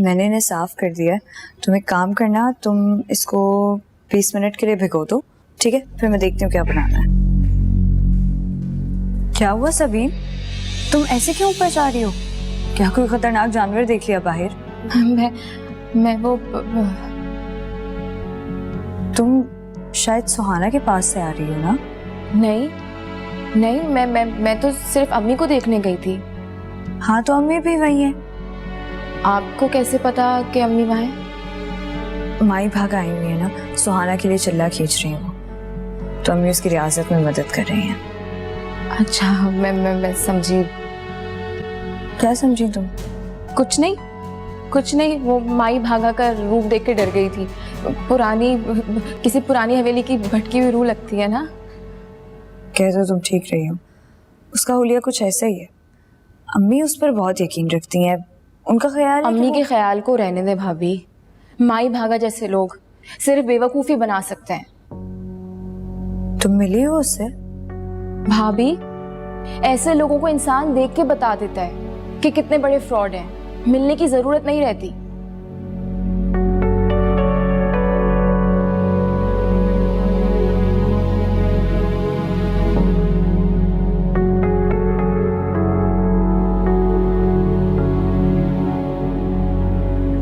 मैंने इन्हें साफ कर दिया है। तुम एक काम करना, तुम इसको 20 मिनट के लिए भिगो दो, ठीक है? फिर मैं देखती हूँ क्या बनाना है। क्या हुआ सबीन, तुम ऐसे क्यों ऊपर जा रही हो? क्या कोई खतरनाक जानवर देख लिया बाहर? मैं वो तुम शायद सुहाना के पास से आ रही हो ना? नहीं, मैं तो सिर्फ अम्मी को देखने गई थी। हाँ तो अम्मी भी वही है। आपको कैसे पता कि अम्मी वहाँ है? माई भाग आई हुई है ना, सुहाना के लिए चिल्ला खींच रही हूँ, तो अम्मी उसकी रियासत में मदद कर रही हैं। अच्छा, मैं समझी। क्या समझी तुम? कुछ नहीं, वो माई भागा का रूप देख के डर गई थी। किसी पुरानी हवेली की भटकी हुई रूह लगती है ना। कह तो तुम ठीक रही हो, उसका हुलिया कुछ ऐसा ही है। अम्मी उस पर बहुत यकीन रखती हैं, उनका ख्याल है अम्मी के ख्याल को रहने दे भाभी। माई भागा जैसे लोग सिर्फ बेवकूफी बना सकते हैं। तुम मिली हो उससे? भाभी, ऐसे लोगों को इंसान देख के बता देता है कि कितने बड़े फ्रॉड हैं। मिलने की जरूरत नहीं रहती।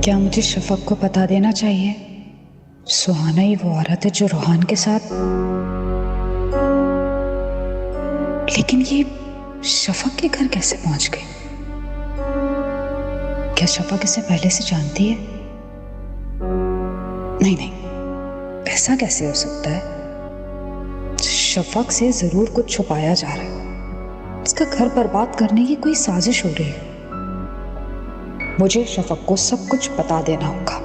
क्या मुझे शफक को बता देना चाहिए? सुहाना ही वो औरत है जो रोहान के साथ। लेकिन ये शफक के घर कैसे पहुंच गई? क्या शफक इसे पहले से जानती है? नहीं, ऐसा कैसे हो सकता है? शफक से जरूर कुछ छुपाया जा रहा है। इसका घर बर्बाद करने की कोई साजिश हो रही है। मुझे शफक को सब कुछ बता देना होगा।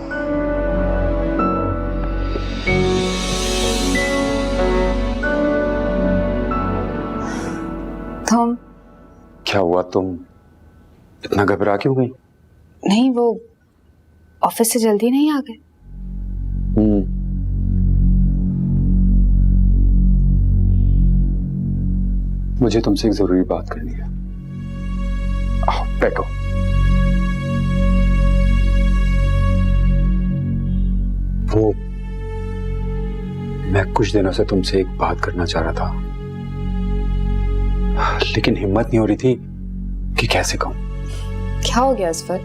तुम क्या हुआ? तुम इतना घबरा क्यों गई? नहीं, वो ऑफिस से जल्दी नहीं आ गए? मुझे तुमसे एक जरूरी बात करनी है। आओ बैठो। वो मैं कुछ दिनों से तुमसे एक बात करना चाह रहा था, लेकिन हिम्मत नहीं हो रही थी कि कैसे कहूं। क्या हो गया असफर?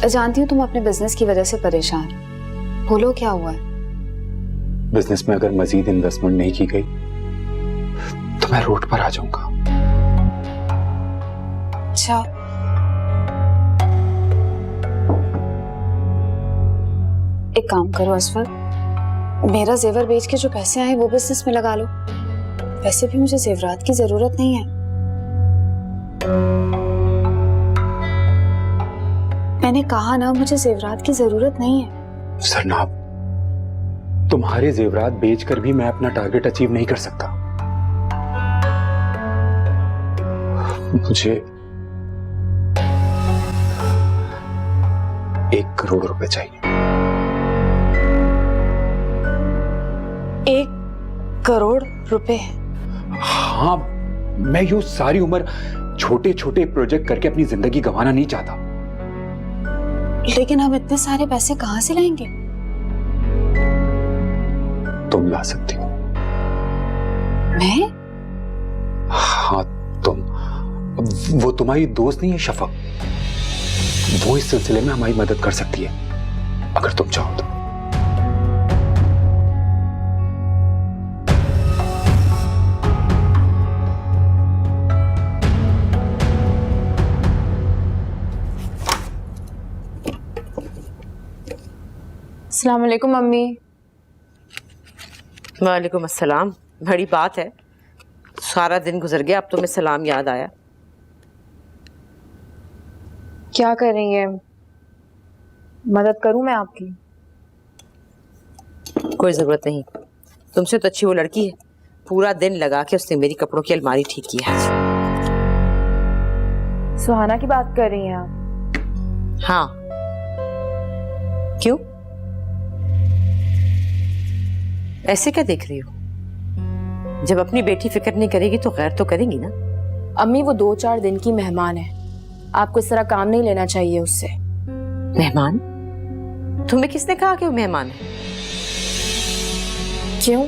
जानती हूँ तुम अपने बिजनेस की वजह से परेशान हो। बोलो क्या हुआ है? बिजनेस में अगर मजीद इन्वेस्टमेंट नहीं की गई तो मैं रोड पर आ जाऊंगा। अच्छा, एक काम करो असफर, मेरा जेवर बेच के जो पैसे आए वो बिजनेस में लगा लो। वैसे भी मुझे जेवरात की जरूरत नहीं है। मैंने कहा ना, मुझे जेवरात की जरूरत नहीं है। सरनाब, तुम्हारे जेवरात बेचकर भी मैं अपना टारगेट अचीव नहीं कर सकता। मुझे 1 करोड़ रुपए चाहिए। 1 करोड़ रुपए? हाँ, मैं यूं सारी उम्र छोटे छोटे प्रोजेक्ट करके अपनी जिंदगी गंवाना नहीं चाहता। लेकिन हम इतने सारे पैसे कहां से लाएंगे? तुम ला सकती हो। मैं? हाँ तुम। वो तुम्हारी दोस्त नहीं है शफक? वो इस सिलसिले में हमारी मदद कर सकती है अगर तुम चाहो तो। अस्सलाम वालेकुम मम्मी। वालेकुम अस्सलाम। बड़ी बात है, सारा दिन गुजर गया, अब तुम्हें सलाम याद आया। क्या कर रही हैं? मदद करूं मैं आपकी? कोई जरूरत नहीं, तुमसे तो अच्छी वो लड़की है। पूरा दिन लगा के उसने मेरी कपड़ों की अलमारी ठीक की है आज। सुहाना की बात कर रही हैं आप? हाँ, क्यों? ऐसे क्या देख रही हो? जब अपनी बेटी फिक्र नहीं करेगी तो गैर तो करेंगी ना। अम्मी, वो 2-4 दिन की मेहमान है, आपको इस तरह काम नहीं लेना चाहिए उससे। मेहमान? तुम्हें किसने कहा कि वो मेहमान है? क्यों?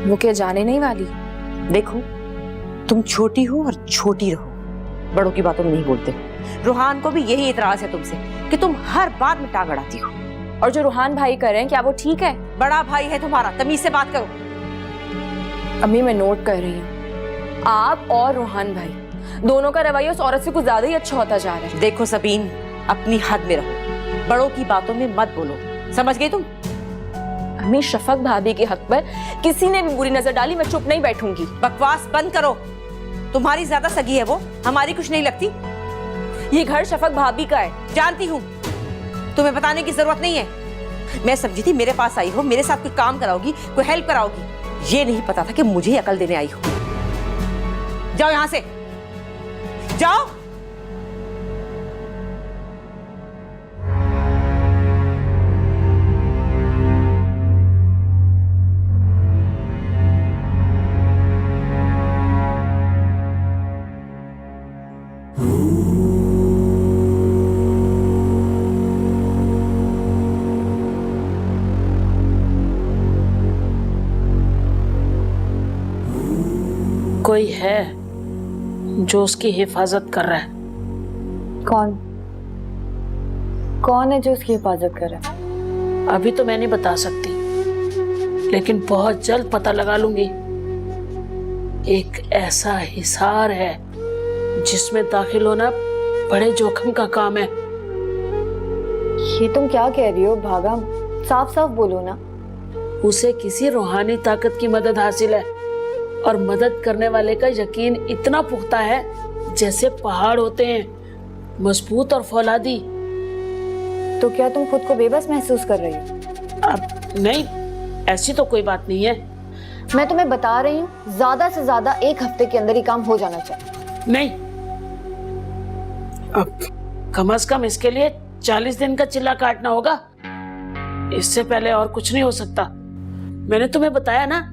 वो क्या जाने नहीं वाली? देखो, तुम छोटी हो और छोटी रहो, बड़ों की बातों में नहीं बोलते। रूहान को भी यही इतराज है तुमसे कि तुम हर बात में टांग अड़ाती हो। और जो रूहान भाई कर रहे हैं, क्या वो ठीक है? बड़ा भाई है तुम्हारा, तमीज से बात करो। अम्मी, मैं नोट कर रही हूँ, आप और रूहान भाई दोनों का रवैया उस औरत से कुछ ज्यादा ही अच्छा होता जा रहा है। देखो सबीन, अपनी हद में रहो, बड़ों की बातों में मत बोलो, समझ गई तुम? अम्मी, शफक भाभी के हक पर किसी ने भी बुरी नजर डाली, मैं चुप नहीं बैठूंगी। बकवास बंद करो। तुम्हारी ज्यादा सगी है वो, हमारी कुछ नहीं लगती। ये घर शफक भाभी का है। जानती हूँ, तुम्हें बताने की जरूरत नहीं है। मैं समझी थी मेरे पास आई हो, मेरे साथ कोई काम कराओगी, कोई हेल्प कराओगी। ये नहीं पता था कि मुझे ही अकल देने आई हो। जाओ यहां से, जाओ। कोई है जो उसकी हिफाजत कर रहा है? कौन है जो उसकी हिफाजत कर रहा है? अभी तो मैं नहीं बता सकती, लेकिन बहुत जल्द पता लगा लूंगी। एक ऐसा हिसार है जिसमें दाखिल होना बड़े जोखिम का काम है। ये तुम क्या कह रही हो भागा? साफ साफ बोलो ना। उसे किसी रूहानी ताकत की मदद हासिल है, और मदद करने वाले का यकीन इतना पुख्ता है जैसे पहाड़ होते हैं, मजबूत और फौलादी। तो क्या तुम खुद को बेबस महसूस कर रही हो? अब नहीं, ऐसी तो कोई बात नहीं है। मैं तुम्हें बता रही हूँ, ज्यादा से ज्यादा 1 हफ्ते के अंदर ही काम हो जाना चाहिए। नहीं, अब कम से कम इसके लिए 40 दिन का चिल्ला काटना होगा। इससे पहले और कुछ नहीं हो सकता। मैंने तुम्हें बताया ना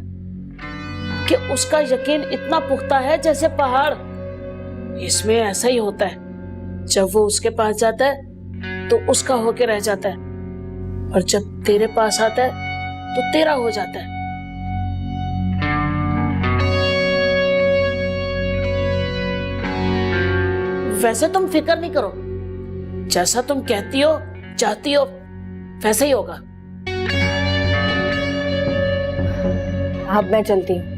कि उसका यकीन इतना पुख्ता है जैसे पहाड़। इसमें ऐसा ही होता है, जब वो उसके पास जाता है तो उसका होके रह जाता है, और जब तेरे पास आता है तो तेरा हो जाता है। वैसे तुम फिक्र नहीं करो, जैसा तुम कहती हो चाहती हो वैसे ही होगा। अब मैं चलती हूँ,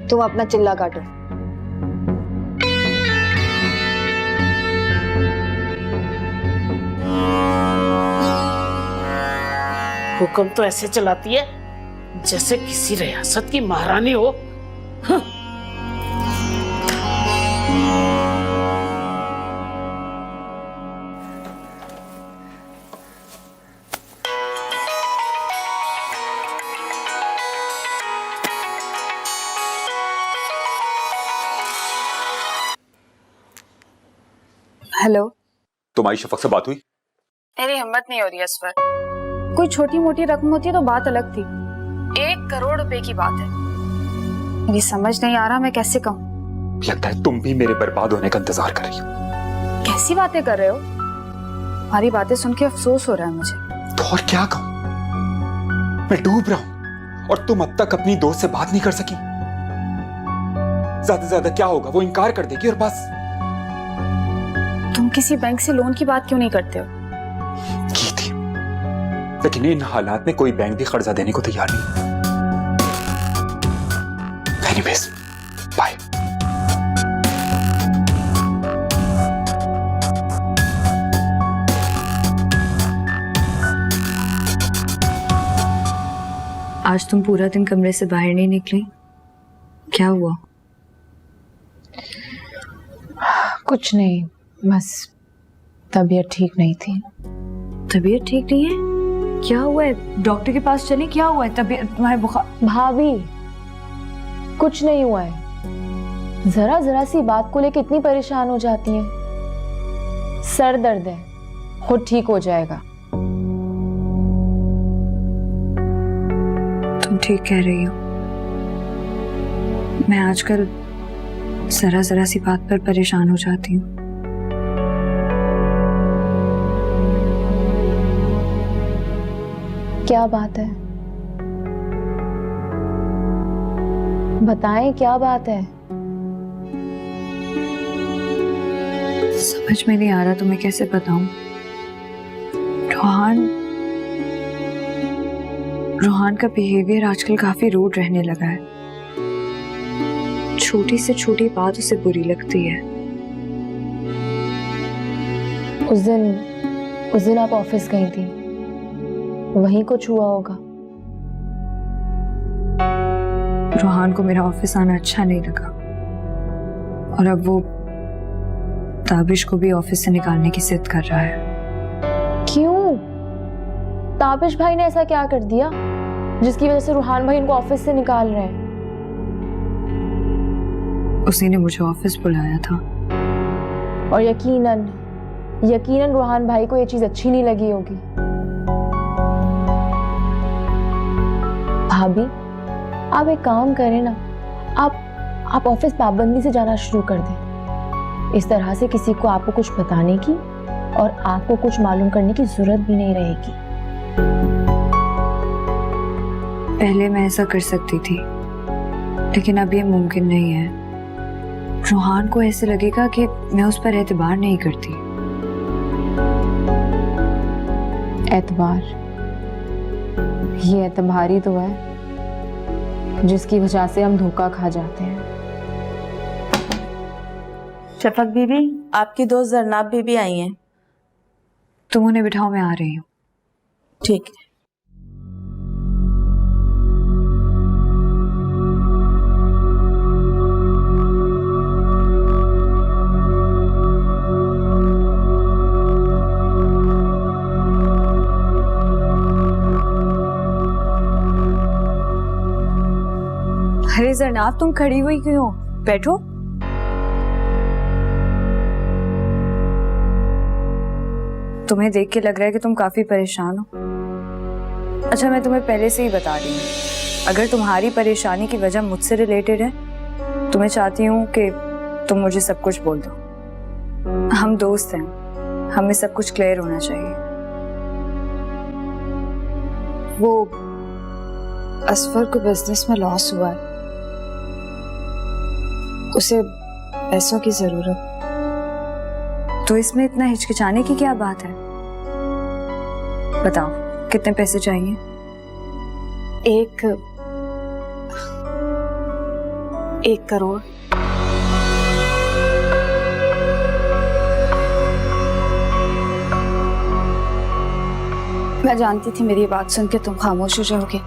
तुम अपना चिल्ला काटो। हुक्म तो ऐसे चलाती है जैसे किसी रियासत की महारानी हो। हेलो, तुम्हारी शफक से बात हुई? मेरी हिम्मत नहीं हो रही है इस पर। कोई छोटी मोटी रकम होती तो बात अलग थी, 1 करोड़ रुपए की बात है। मेरी समझ नहीं आ रहा मैं कैसे कहूँ। लगता है तुम भी मेरे बर्बाद होने का इंतजार कर रही हो। कैसी बातें कर रहे हो? हमारी बातें सुन के अफसोस हो रहा है मुझे। तो और क्या कहूँ, मैं डूब रहा हूँ और तुम अब तक अपनी दोस्त से बात नहीं कर सकी। ज्यादा से ज्यादा क्या होगा, वो इनकार कर देगी और बस। तुम किसी बैंक से लोन की बात क्यों नहीं करते हो? की थी, लेकिन इन हालात में कोई बैंक भी कर्जा देने को तैयार नहीं। Anyways, bye. आज तुम पूरा दिन कमरे से बाहर नहीं निकली, क्या हुआ? कुछ नहीं, बस तबीयत ठीक नहीं थी। तबीयत ठीक नहीं है? क्या हुआ है? डॉक्टर के पास चलें। क्या हुआ है? तबीयत, तुम्हारे बुखार? भाभी, कुछ नहीं हुआ है। जरा जरा सी बात को लेकर इतनी परेशान हो जाती हैं। सर दर्द है, खुद ठीक हो जाएगा। तुम ठीक कह रही हो। मैं आजकल जरा जरा सी बात पर परेशान हो जाती हूँ। क्या बात है? बताएं क्या बात है? समझ में नहीं आ रहा तो मैं कैसे बताऊं। रोहान का बिहेवियर आजकल काफी रूड रहने लगा है। छोटी से छोटी बात उसे बुरी लगती है। उस दिन आप ऑफिस गई थी, वहीं कुछ हुआ होगा। रोहान को मेरा ऑफिस आना अच्छा नहीं लगा और अब वो ताबिश को भी ऑफिस से निकालने की जिद कर रहा है। क्यों? ताबिश भाई ने ऐसा क्या कर दिया जिसकी वजह से रूहान भाई इनको ऑफिस से निकाल रहे हैं? उसी ने मुझे ऑफिस बुलाया था। और यकीनन रूहान भाई को ये चीज अच्छी नहीं लगी होगी। भाभी, आप एक काम करें ना, आप ऑफिस पाबंदी से जाना शुरू कर दें। इस तरह से किसी को आपको कुछ बताने की और आपको कुछ मालूम करने की जरूरत भी नहीं रहेगी। पहले मैं ऐसा कर सकती थी, लेकिन अब ये मुमकिन नहीं है। रोहान को ऐसे लगेगा कि मैं उस पर एतबार नहीं करती। एतबार? ये एतबार ही तो है जिसकी वजह से हम धोखा खा जाते हैं। शफक बीबी, आपकी दोस्त जरनाब बीबी आई हैं। तुम उन्हें बिठाओ, मैं आ रही हूँ। ठीक है। अरे जरनाब, तुम खड़ी हुई क्यों हो? बैठो। तुम्हें देख के लग रहा है कि तुम काफी परेशान हो। अच्छा, मैं तुम्हें पहले से ही बता रही हूँ, अगर तुम्हारी परेशानी की वजह मुझसे रिलेटेड है तो मैं चाहती हूँ कि तुम मुझे सब कुछ बोल दो। हम दोस्त हैं, हमें सब कुछ क्लियर होना चाहिए। वो असफर को बिजनेस में लॉस हुआ है, उसे पैसों की जरूरत, तो इसमें इतना हिचकिचाने की क्या बात है? बताओ, कितने पैसे चाहिए? 1 करोड़। मैं जानती थी मेरी बात सुन के तुम खामोश हो जाओगे।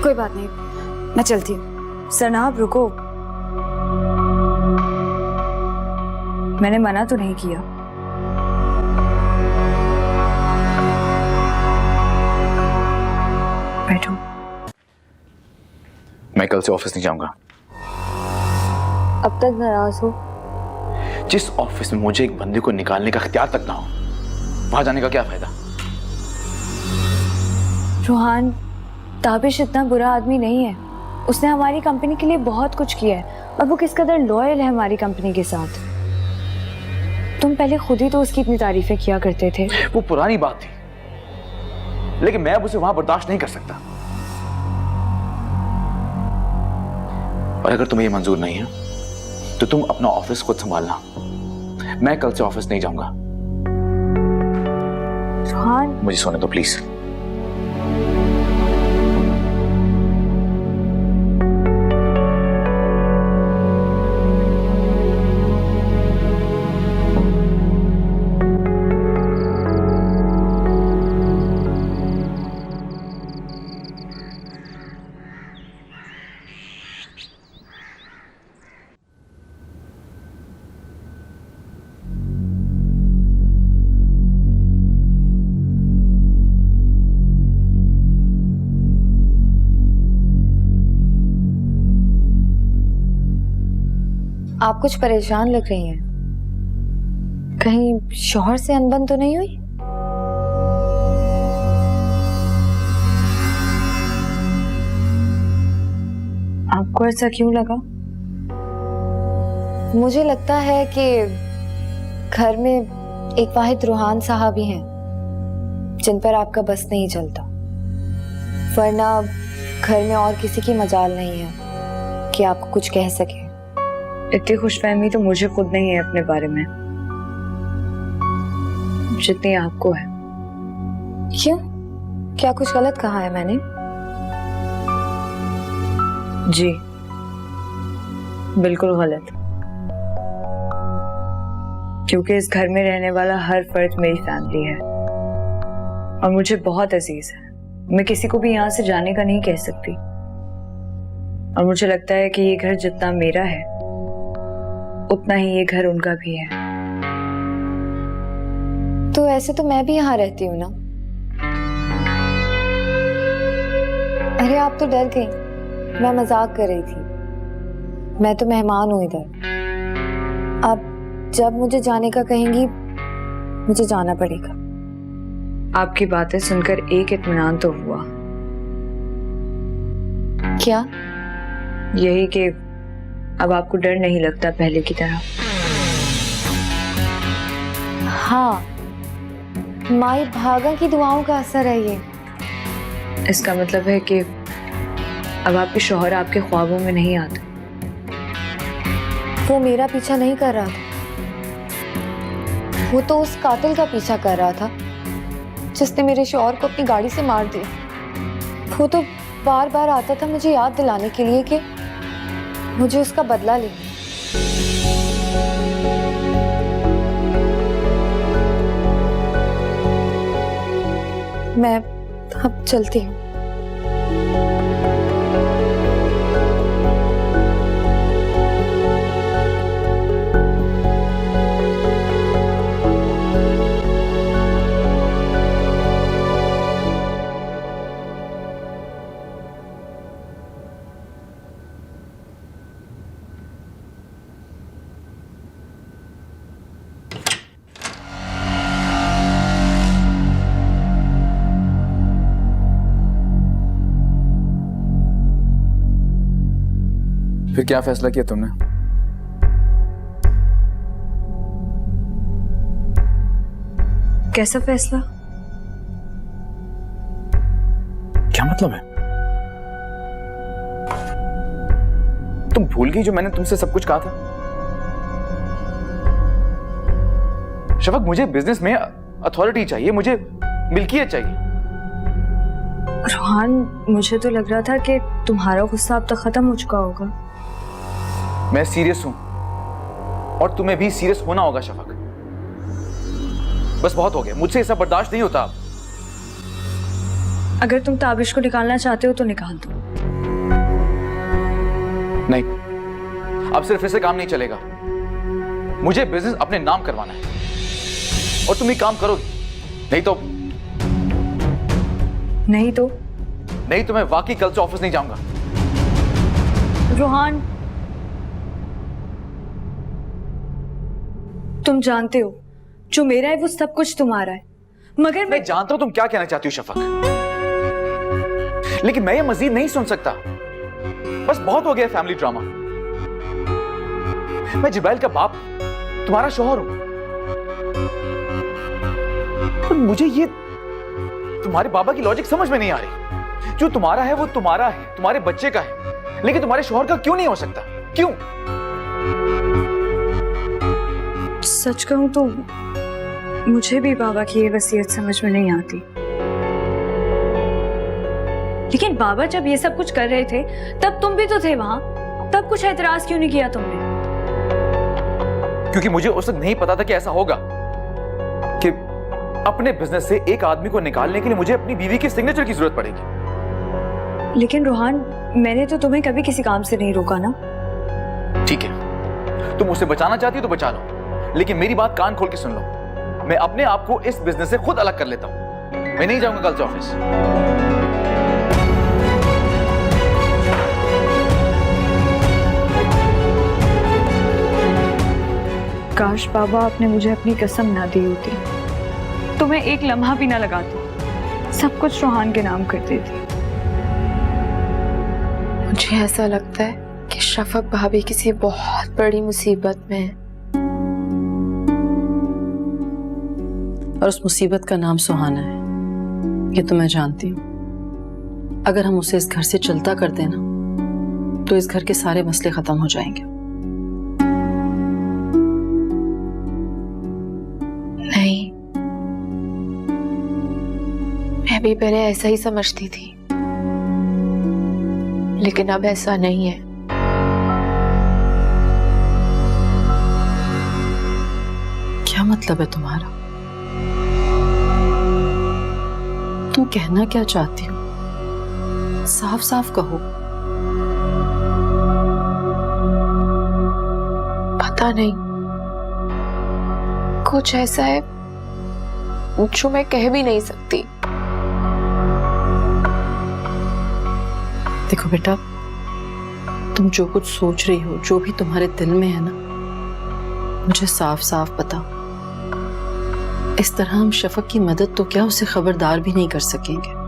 कोई बात नहीं, मैं चलती हूँ। जरनाब रुको, मैंने मना तो नहीं किया। बैठो। मैं कल से ऑफिस नहीं जाऊंगा। अब तक नाराज हो? जिस ऑफिस में मुझे एक बंदे को निकालने का इख्तियार तक ना हो, वहां जाने का क्या फायदा? रोहान, ताबिश इतना बुरा आदमी नहीं है। उसने हमारी कंपनी के लिए बहुत कुछ किया है और वो किस कदर लॉयल है हमारी कंपनी के साथ। तुम पहले खुद ही तो उसकी इतनी तारीफें किया करते थे। वो पुरानी बात थी, लेकिन मैं अब उसे वहां बर्दाश्त नहीं कर सकता। और अगर तुम्हें ये मंजूर नहीं है तो तुम अपना ऑफिस खुद संभालना। मैं कल से ऑफिस नहीं जाऊंगा। रोहान, मुझे सोने दो प्लीज। आप कुछ परेशान लग रही हैं। कहीं शौहर से अनबन तो नहीं हुई? आपको ऐसा क्यों लगा? मुझे लगता है कि घर में एक वाहिद रूहान साहब ही हैं जिन पर आपका बस नहीं चलता, वरना घर में और किसी की मजाल नहीं है कि आपको कुछ कह सके। इतनी खुशफहमी तो मुझे खुद नहीं है अपने बारे में जितनी आपको है। क्यों? क्या कुछ गलत कहा है मैंने? जी बिल्कुल गलत, क्योंकि इस घर में रहने वाला हर फर्द मेरी फैमिली है और मुझे बहुत अजीज है। मैं किसी को भी यहाँ से जाने का नहीं कह सकती और मुझे लगता है कि ये घर जितना मेरा है उतना ही ये घर उनका भी है। तो ऐसे तो मैं भी यहाँ रहती हूँ ना। अरे आप तो डर गई, मैं मजाक कर रही थी। मैं तो मेहमान हूँ इधर। अब जब मुझे जाने का कहेंगी मुझे जाना पड़ेगा। आपकी बातें सुनकर एक इत्मीनान तो हुआ। क्या? यही कि अब आपको डर नहीं लगता पहले की तरह। हाँ, माई भागा की दुआओं का असर है ये। इसका मतलब है कि अब आपके शौहर आपके ख्वाबों में नहीं आते। वो मेरा पीछा नहीं कर रहा था, वो तो उस कातिल का पीछा कर रहा था जिसने मेरे शौहर को अपनी गाड़ी से मार दिया। वो तो बार बार आता था मुझे याद दिलाने के लिए कि मुझे उसका बदला लेना। मैं अब चलती हूँ। फिर क्या फैसला किया तुमने? कैसा फैसला? क्या मतलब है? तुम भूल गई जो मैंने तुमसे सब कुछ कहा था? शफक, मुझे बिजनेस में अथॉरिटी चाहिए, मुझे मिल्कियत चाहिए। रोहान, मुझे तो लग रहा था कि तुम्हारा गुस्सा अब तक खत्म हो चुका होगा। मैं सीरियस हूं और तुम्हें भी सीरियस होना होगा शफक। बस बहुत हो गया, मुझसे ये सब बर्दाश्त नहीं होता। अगर तुम ताबिश को निकालना चाहते हो तो निकाल दो। नहीं, अब सिर्फ इससे काम नहीं चलेगा। मुझे बिजनेस अपने नाम करवाना है और तुम ही काम करोगी। नहीं तो मैं वाकई कल से ऑफिस नहीं जाऊंगा। रोहान, तुम जानते हो जो मेरा है वो सब कुछ तुम्हारा है, मगर मैं जानता हूं तुम क्या कहना चाहती हो शफक, लेकिन मैं ये मजीद नहीं सुन सकता। बस बहुत हो गया फैमिली ड्रामा। मैं जिब्राइल का बाप, तुम्हारा शौहर हूं, और मुझे ये तुम्हारे बाबा की लॉजिक समझ में नहीं आ रही। जो तुम्हारा है वो तुम्हारा है, तुम्हारे बच्चे का है, लेकिन तुम्हारे शौहर का क्यों नहीं हो सकता? क्यों? सच कहूं तो मुझे भी बाबा की ये वसीयत समझ में नहीं आती। लेकिन बाबा जब ये सब कुछ कर रहे थे तब तुम भी तो थे वहां, तब कुछ एतराज क्यों नहीं किया तुमने? क्योंकि मुझे उस वक्त नहीं पता था कि ऐसा होगा, कि अपने बिजनेस से एक आदमी को निकालने के लिए मुझे अपनी बीवी की सिग्नेचर की जरूरत पड़ेगी। लेकिन रोहान, मैंने तो तुम्हें कभी किसी काम से नहीं रोका ना। ठीक है, तुम उसे बचाना चाहती हो तो बचा लो, लेकिन मेरी बात कान खोल के सुन लो। मैं अपने आप को इस बिजनेस से खुद अलग कर लेता हूं। मैं नहीं जाऊंगा कल से ऑफिस। काश बाबा आपने मुझे अपनी कसम ना दी होती, तो मैं एक लम्हा भी ना लगाती, सब कुछ रोहान के नाम कर देती। मुझे ऐसा लगता है कि शफक भाभी किसी बहुत बड़ी मुसीबत में है, और उस मुसीबत का नाम सुहाना है। ये तो मैं जानती हूँ। अगर हम उसे इस घर से चलता कर देना तो इस घर के सारे मसले खत्म हो जाएंगे। नहीं, मैं भी पहले ऐसा ही समझती थी, लेकिन अब ऐसा नहीं है। क्या मतलब है तुम्हारा? तुम कहना क्या चाहती हो? साफ साफ कहो। पता नहीं, कुछ ऐसा है जो मैं कह भी नहीं सकती। देखो बेटा, तुम जो कुछ सोच रही हो, जो भी तुम्हारे दिल में है ना, मुझे साफ साफ पता। इस तरह हम शफक की मदद तो क्या, उसे खबरदार भी नहीं कर सकेंगे।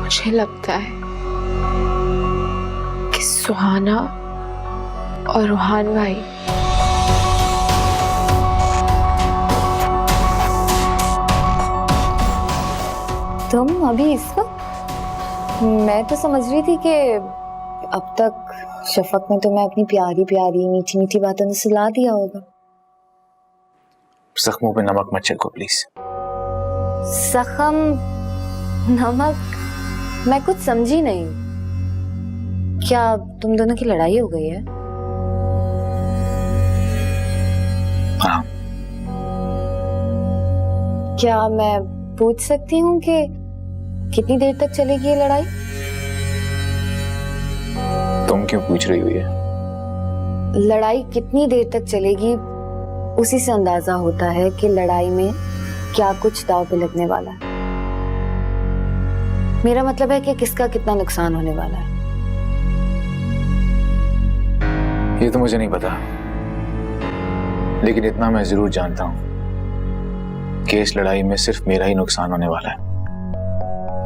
मुझे लगता है कि सुहाना और रूहान भाई तुम अभी इस वक्त? मैं तो समझ रही थी कि अब तक शफक ने तुम्हें अपनी प्यारी प्यारी मीठी मीठी बातों ने सुला दिया होगा। जख्मों पे नमक मत छिड़को प्लीज। जख्म, नमक? मैं कुछ समझी नहीं। क्या तुम दोनों की लड़ाई हो गई है? हाँ। क्या मैं पूछ सकती हूँ कि कितनी देर तक चलेगी ये लड़ाई? तुम क्यों पूछ रही हुई है? लड़ाई कितनी देर तक चलेगी, उसी से अंदाजा होता है कि लड़ाई में क्या कुछ दांव पे लगने वाला है। मेरा मतलब है कि किसका कितना नुकसान होने वाला है। ये तो मुझे नहीं पता, लेकिन इतना मैं जरूर जानता हूं कि इस लड़ाई में सिर्फ मेरा ही नुकसान होने वाला है।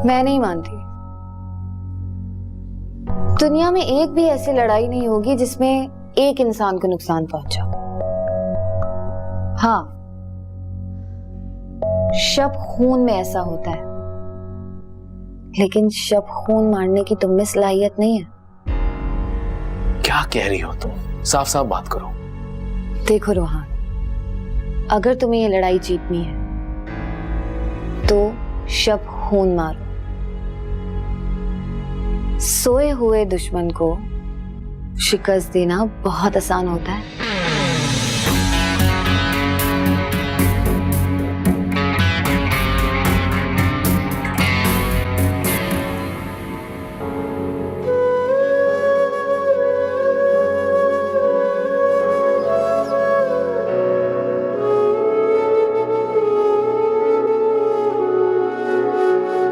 मैं नहीं मानती। दुनिया में एक भी ऐसी लड़ाई नहीं होगी जिसमें एक इंसान को नुकसान पहुंचा। हाँ, शब खून में ऐसा होता है, लेकिन शब खून मारने की तुम में सलाहियत नहीं है। क्या कह रही हो तुम? साफ साफ बात करो। देखो रोहान, अगर तुम्हें ये लड़ाई जीतनी है तो शब खून मारो। सोए हुए दुश्मन को शिकस्त देना बहुत आसान होता है।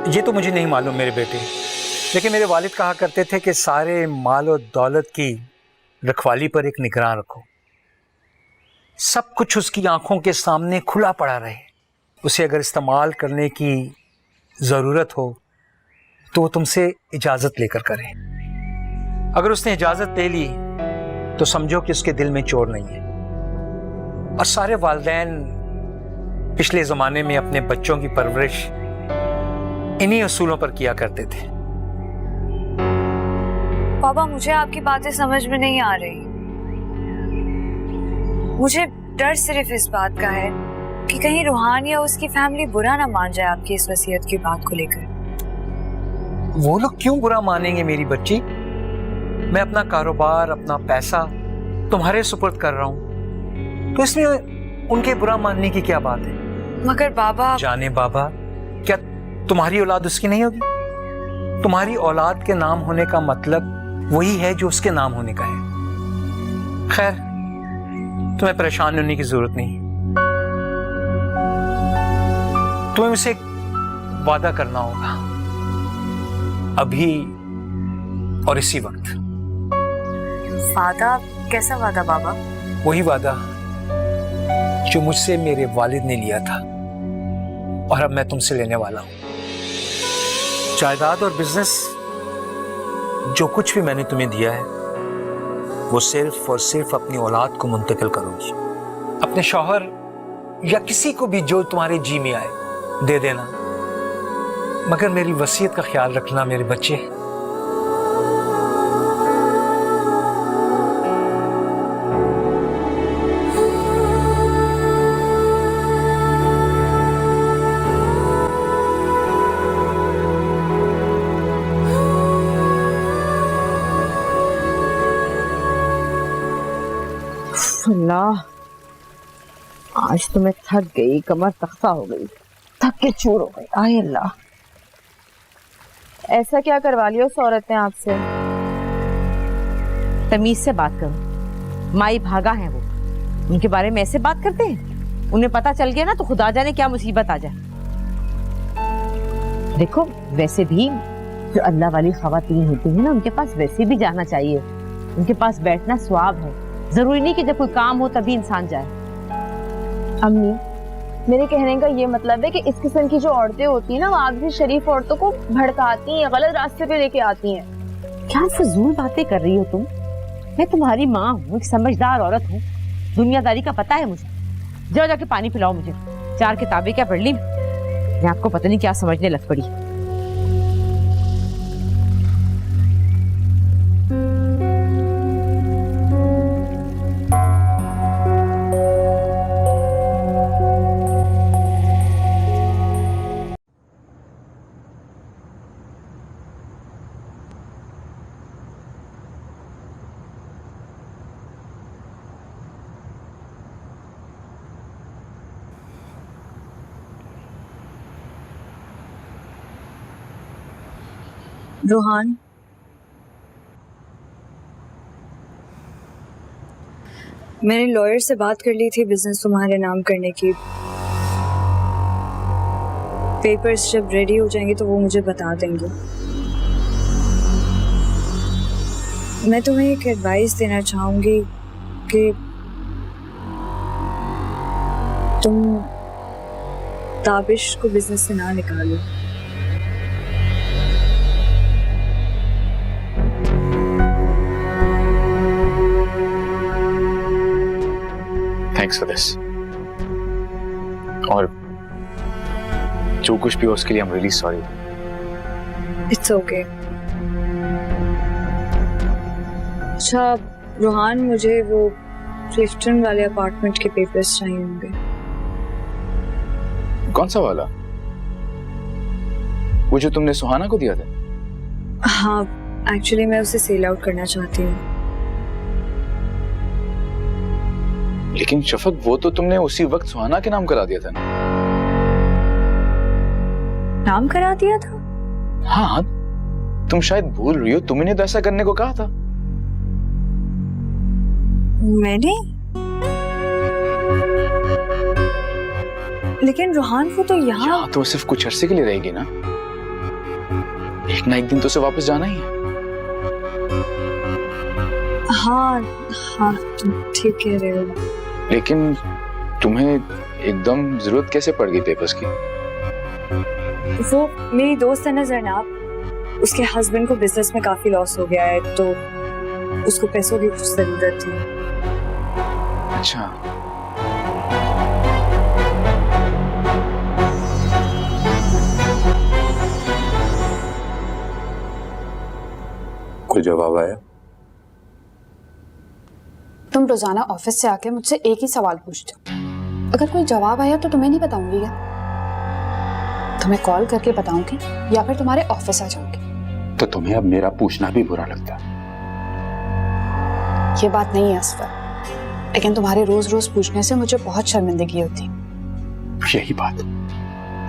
ये तो मुझे नहीं मालूम मेरे बेटे, लेकिन मेरे वालिद कहा करते थे कि सारे माल और दौलत की रखवाली पर एक निगरान रखो। सब कुछ उसकी आंखों के सामने खुला पड़ा रहे। उसे अगर इस्तेमाल करने की ज़रूरत हो तो वो तुमसे इजाज़त लेकर करे। अगर उसने इजाज़त ले ली तो समझो कि उसके दिल में चोर नहीं है। और सारे वालिदैन पिछले ज़माने में अपने बच्चों की परवरिश इन्हीं असूलों पर किया करते थे। पापा, मुझे आपकी बातें समझ में नहीं आ रही। मुझे डर सिर्फ इस बात का है कि कहीं रूहान या उसकी फैमिली बुरा ना मान जाए आपकी इस वसीयत की बात को लेकर। वो लोग क्यों बुरा मानेंगे मेरी बच्ची? मैं अपना कारोबार, अपना पैसा तुम्हारे सुपुर्द कर रहा हूं, तो इसमें उनके बुरा मानने की क्या बात है? मगर बाबा, जाने बाबा, क्या तुम्हारी औलाद उसकी नहीं होगी? तुम्हारी औलाद के नाम होने का मतलब वही है जो उसके नाम होने का है। खैर, तुम्हें परेशान होने की जरूरत नहीं। तुम्हें उसे एक वादा करना होगा, अभी और इसी वक्त। वादा? कैसा वादा बाबा? वही वादा जो मुझसे मेरे वालिद ने लिया था और अब मैं तुमसे लेने वाला हूं। जायदाद और बिजनेस, जो कुछ भी मैंने तुम्हें दिया है वो सिर्फ और सिर्फ अपनी औलाद को मुंतकिल करोगी। अपने शौहर या किसी को भी जो तुम्हारे जी में आए दे देना, मगर मेरी वसीयत का ख्याल रखना मेरे बच्चे। अल्लाह, आज तो मैं थक गई, कमर तख्ता हो गई, थक के चूर हो गई। आए अल्लाह, ऐसा क्या करवा लिया उस औरत ने आपसे? तमीज से बात करो, माई भागा है वो, उनके बारे में ऐसे बात करते हैं? उन्हें पता चल गया ना तो खुदा जाने क्या मुसीबत आ जाए। देखो, वैसे भी जो अल्लाह वाली खवातीन होती है ना, उनके पास वैसे भी जाना चाहिए, उनके पास बैठना स्वाब है। जरूरी नहीं कि जब कोई काम हो तभी इंसान जाए। अम्मी, मेरे कहने का ये मतलब है कि इस किस्म की जो औरतें होती हैं ना, वो आगे शरीफ औरतों को भड़काती हैं, गलत रास्ते पे लेके आती हैं। क्या फजूल बातें कर रही हो तुम? मैं तुम्हारी माँ हूँ, एक समझदार औरत हूँ, दुनियादारी का पता है मुझे। जाओ जाके पानी पिलाओ मुझे, 4 किताबें क्या पढ़ ली मैं, आपको पता नहीं क्या समझने लग पड़ी। रोहान, मैंने लॉयर से बात कर ली थी बिजनेस तुम्हारे नाम करने की। पेपर्स जब रेडी हो जाएंगे तो वो मुझे बता देंगे। मैं तुम्हें एक एडवाइस देना चाहूंगी कि तुम ताबिश को बिजनेस से ना निकालो। थैंक्स फॉर दिस, और जो कुछ भी हो उसके लिए I am really sorry. It's okay. अच्छा रोहान, मुझे वो क्लिफ्टन वाले अपार्टमेंट के पेपर्स चाहिए होंगे। कौन सा वाला? वो जो तुमने सुहाना को दिया था? हाँ, एक्चुअली मैं उसे सेल आउट करना चाहती हूँ। लेकिन शफक, वो तो तुमने उसी वक्त सुहाना के नाम करा दिया था ना? नाम करा दिया था? हाँ, तुम शायद भूल रही हो, तुमने तो ऐसा करने को कहा था। मैंने? लेकिन रोहान, वो तो यहाँ तो सिर्फ कुछ अरसे के लिए रहेगी ना, एक ना एक दिन तो उसे वापस जाना ही है। हाँ हाँ, तुम ठीक कह रहे हो। लेकिन तुम्हें एकदम जरूरत कैसे पड़ गई पेपर्स की? वो मेरी दोस्त है ना जरनाब, उसके हस्बैंड को बिजनेस में काफी लॉस हो गया है, तो उसको पैसों की कुछ जरूरत थी। अच्छा, कोई जवाब आया? तुम रोजाना ऑफिस से आके मुझसे एक ही सवाल पूछते हो, अगर कोई जवाब आया तो तुम्हें नहीं बताऊंगी क्या? तुम्हें कॉल करके बताऊंगी या फिर तुम्हारे ऑफिस आ जाऊंगी। तो तुम्हें अब मेरा पूछना भी बुरा लगता है? ये बात नहीं है असफर, लेकिन तुम्हारे रोज रोज पूछने से मुझे बहुत शर्मिंदगी होती।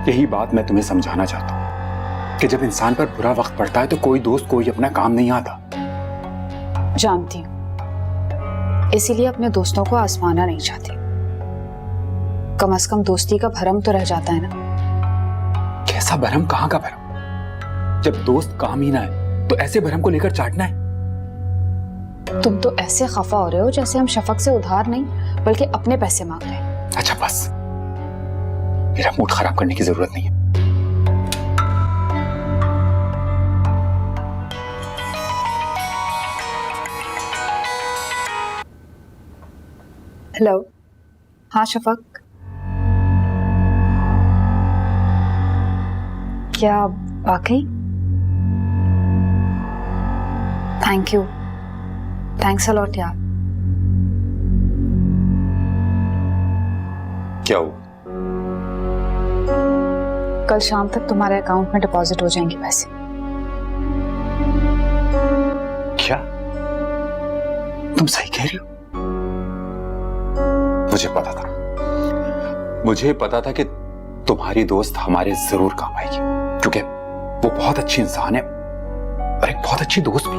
यही बात मैं तुम्हें समझाना चाहता हूँ कि जब इंसान पर बुरा वक्त पड़ता है तो कोई दोस्त कोई अपना काम नहीं आता। जानती हूँ, इसीलिए अपने दोस्तों को आजमाना नहीं चाहती। कम से कम दोस्ती का भरम तो रह जाता है ना। कैसा भरम? कहाँ का भरम? जब दोस्त काम ही ना है तो ऐसे भरम को लेकर चाटना है? तुम तो ऐसे खफा हो रहे हो जैसे हम शफक से उधार नहीं बल्कि अपने पैसे मांग रहे हैं। अच्छा बस, मेरा मूड खराब करने की जरूरत नहीं है। हेलो, हाँ शफक, क्या वाकई? Thank you, thanks a lot यार। क्या हुआ? कल शाम तक तुम्हारे अकाउंट में डिपॉजिट हो जाएंगे पैसे। क्या तुम सही कह रही हो? मुझे पता था कि तुम्हारी दोस्त हमारे जरूर काम आएगी, क्योंकि वो बहुत अच्छी इंसान है और एक बहुत अच्छी दोस्त भी।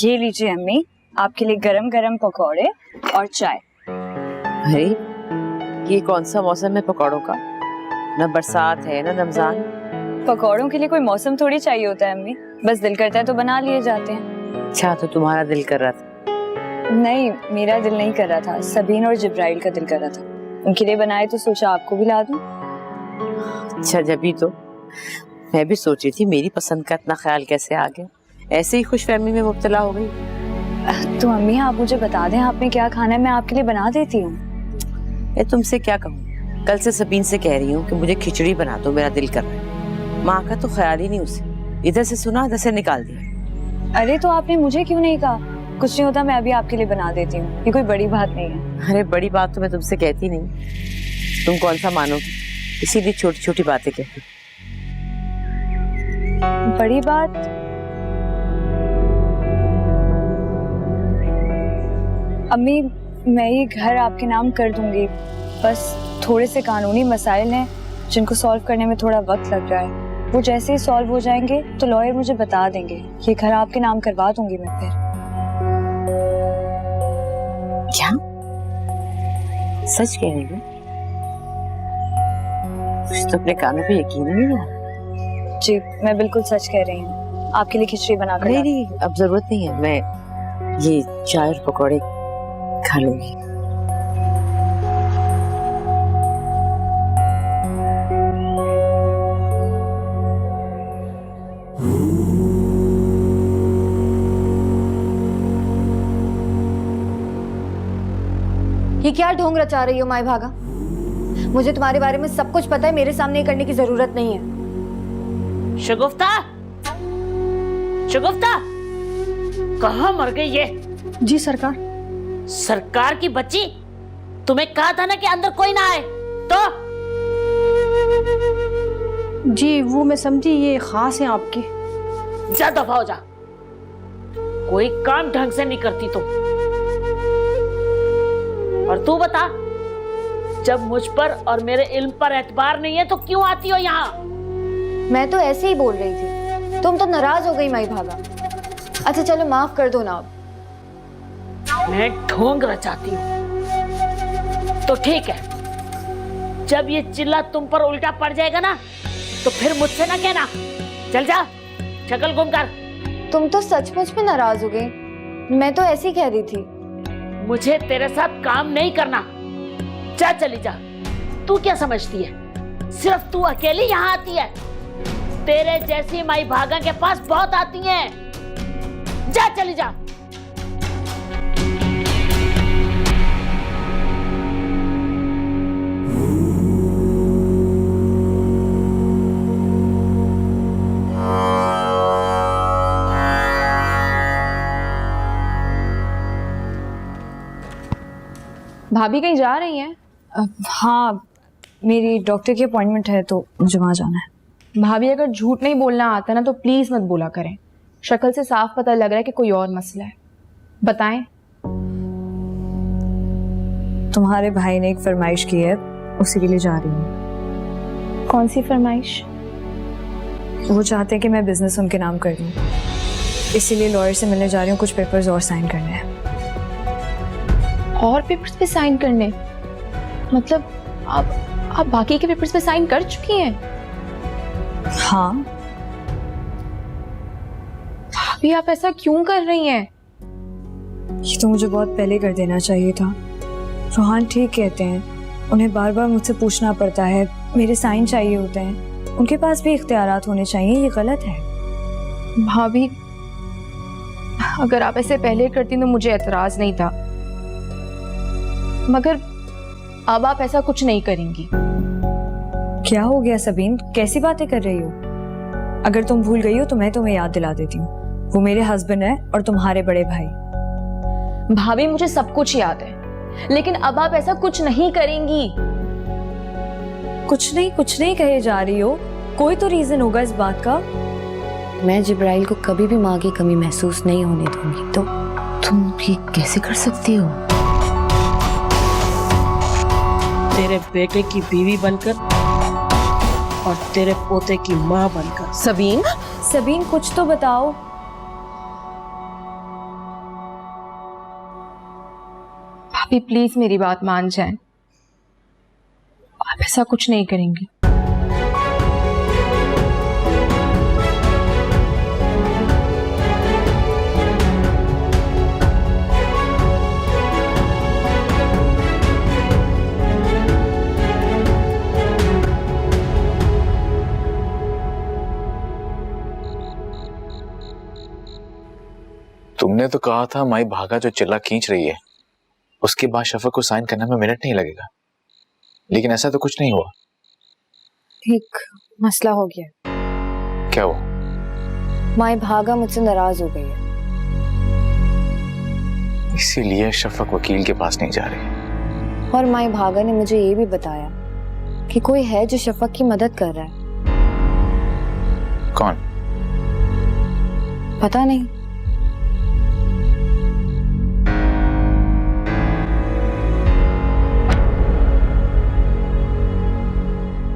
ये लीजिए अम्मी, आपके लिए गरम गरम पकौड़े और चाय। अरे ये कौन सा मौसम है पकौड़ों का? ना बरसात है ना रमजान। पकौड़ों के लिए कोई मौसम थोड़ी चाहिए होता है अम्मी, बस दिल करता है तो बना लिए जाते हैं। अच्छा, तो तुम्हारा दिल कर रहा था? नहीं, मेरा दिल नहीं कर रहा था, सबीन और जिब्राइल का दिल कर रहा था। उनके लिए बनाए तो सोचा आपको भी ला दूं। अच्छा, जब तो मैं भी सोची थी मेरी पसंद का इतना ख्याल कैसे आ गया, ऐसे ही खुशफहमी में मुब्तला हो गई। तो अम्मी आप मुझे बता दें आपने क्या खाना है, मैं आपके लिए बना देती हूँ। मैं तुमसे क्या कहूँ, कल से सबीन से कह रही हूँ कि मुझे खिचड़ी बना दो, मेरा दिल कर रहा है। माँ का तो ख्याल ही नहीं उसे, इधर से सुना इधर से निकाल दिया। अरे तो आपने मुझे क्यों नहीं कहा? कुछ नहीं होता, मैं अभी आपके लिए बना देती हूँ, ये कोई बड़ी बात नहीं है। अरे बड़ी बात तो मैं तुमसे कहती नहीं, तुम कौन सा मानोगी, इसीलिए छोटी छोटी बातें कहती। बड़ी बात? अम्मी मैं ये घर आपके नाम कर दूंगी, बस थोड़े से कानूनी मसाइल हैं जिनको सॉल्व करने में थोड़ा वक्त लग रहा है। वो जैसे ही सॉल्व हो जाएंगे तो लॉयर मुझे बता देंगे, ये घर आपके नाम करवा दूंगी मैं फिर। क्या सच कह रही हो? कुछ तो अपने कानों पे यकीन ही नहीं है। जी मैं बिल्कुल सच कह रही हूँ, आपके लिए खिचड़ी बना कर नहीं, अब जरूरत नहीं है, मैं ये चाय और पकौड़े खा लूंगी। ये क्या ढोंग रचा रही हो माई भागा? मुझे तुम्हारे बारे में सब कुछ पता है, मेरे सामने ये करने की जरूरत नहीं है। शगुफ्ता, शगुफ्ता, कहाँ मर गई ये? जी सरकार। सरकार की बच्ची, तुम्हें कहा था ना कि अंदर कोई ना आए, तो जी वो मैं समझी, ये खास है आपकी। जा दफा हो जा, कोई काम ढंग से नहीं करती तुम। और तू बता, जब मुझ पर और मेरे इल्म पर एतबार नहीं है तो क्यों आती हो यहाँ? मैं तो ऐसे ही बोल रही थी, तुम तो नाराज हो गई माई भागा। अच्छा चलो माफ कर दो ना अब। मैं ढोंग रचाती हूँ तो ठीक है, जब ये चिल्ला तुम पर उल्टा पड़ जाएगा ना तो फिर मुझसे ना कहना। चल जा, शक्ल गुम कर। तुम तो सचमुच में नाराज हो गई, मैं तो ऐसे ही कह रही थी। मुझे तेरे साथ काम नहीं करना, जा चली जा। तू क्या समझती है सिर्फ तू अकेली यहाँ आती है? तेरे जैसी माई भागा के पास बहुत आती हैं। जा चली जा। भाभी कहीं जा रही हैं? हाँ मेरी डॉक्टर की अपॉइंटमेंट है तो मुझे वहाँ जाना है। भाभी अगर झूठ नहीं बोलना आता ना तो प्लीज मत बोला करें, शक्ल से साफ पता लग रहा है कि कोई और मसला है। बताएं। तुम्हारे भाई ने एक फरमाइश की है, उसी के लिए जा रही हूँ। कौन सी फरमाइश? वो चाहते हैं कि मैं बिजनेस उनके नाम कर दूँ, इसीलिए लॉयर से मिलने जा रही हूँ, कुछ पेपर्स और साइन करने हैं। और पेपर्स पे साइन करने? मतलब आप बाकी के पेपर्स पे साइन कर चुकी हैं? हाँ। भाभी आप ऐसा क्यों कर रही हैं? ये तो मुझे बहुत पहले कर देना चाहिए था। रोहान ठीक कहते हैं, उन्हें बार बार मुझसे पूछना पड़ता है, मेरे साइन चाहिए होते हैं। उनके पास भी इख्तियारात होने चाहिए, ये गलत है। भाभी, अगर आप ऐसे पहले करती तो मुझे एतराज नहीं था, मगर अब आप ऐसा कुछ नहीं करेंगी। क्या हो गया सबीन, कैसी बातें कर रही हो? अगर तुम भूल गई हो तो मैं तुम्हें याद दिला देती हूँ। वो मेरे हस्बैंड है और तुम्हारे बड़े भाई। भाभी, मुझे सब कुछ याद है, लेकिन अब आप ऐसा कुछ नहीं करेंगी। कुछ नहीं कहे जा रही हो, कोई तो रीजन होगा इस बात का। मैं जिब्राइल को कभी भी माँ की कमी महसूस नहीं होने दूंगी। तो तुम ये कैसे कर सकती हो? तेरे बेटे की बीवी बनकर और तेरे पोते की माँ बनकर। सबीन कुछ तो बताओ। भाभी प्लीज मेरी बात मान जाएं, आप ऐसा कुछ नहीं करेंगी। तुमने तो कहा था माई भागा जो चिल्ला खींच रही है, उसके बाद शफक को साइन करने में मिनट नहीं लगेगा, लेकिन ऐसा तो कुछ नहीं हुआ। एक मसला हो गया। क्या हुआ? माई भागा मुझसे नाराज हो गई है। इसीलिए शफक वकील के पास नहीं जा रही। और माई भागा ने मुझे ये भी बताया कि कोई है जो शफक की मदद कर रहा है। कौन? पता नहीं,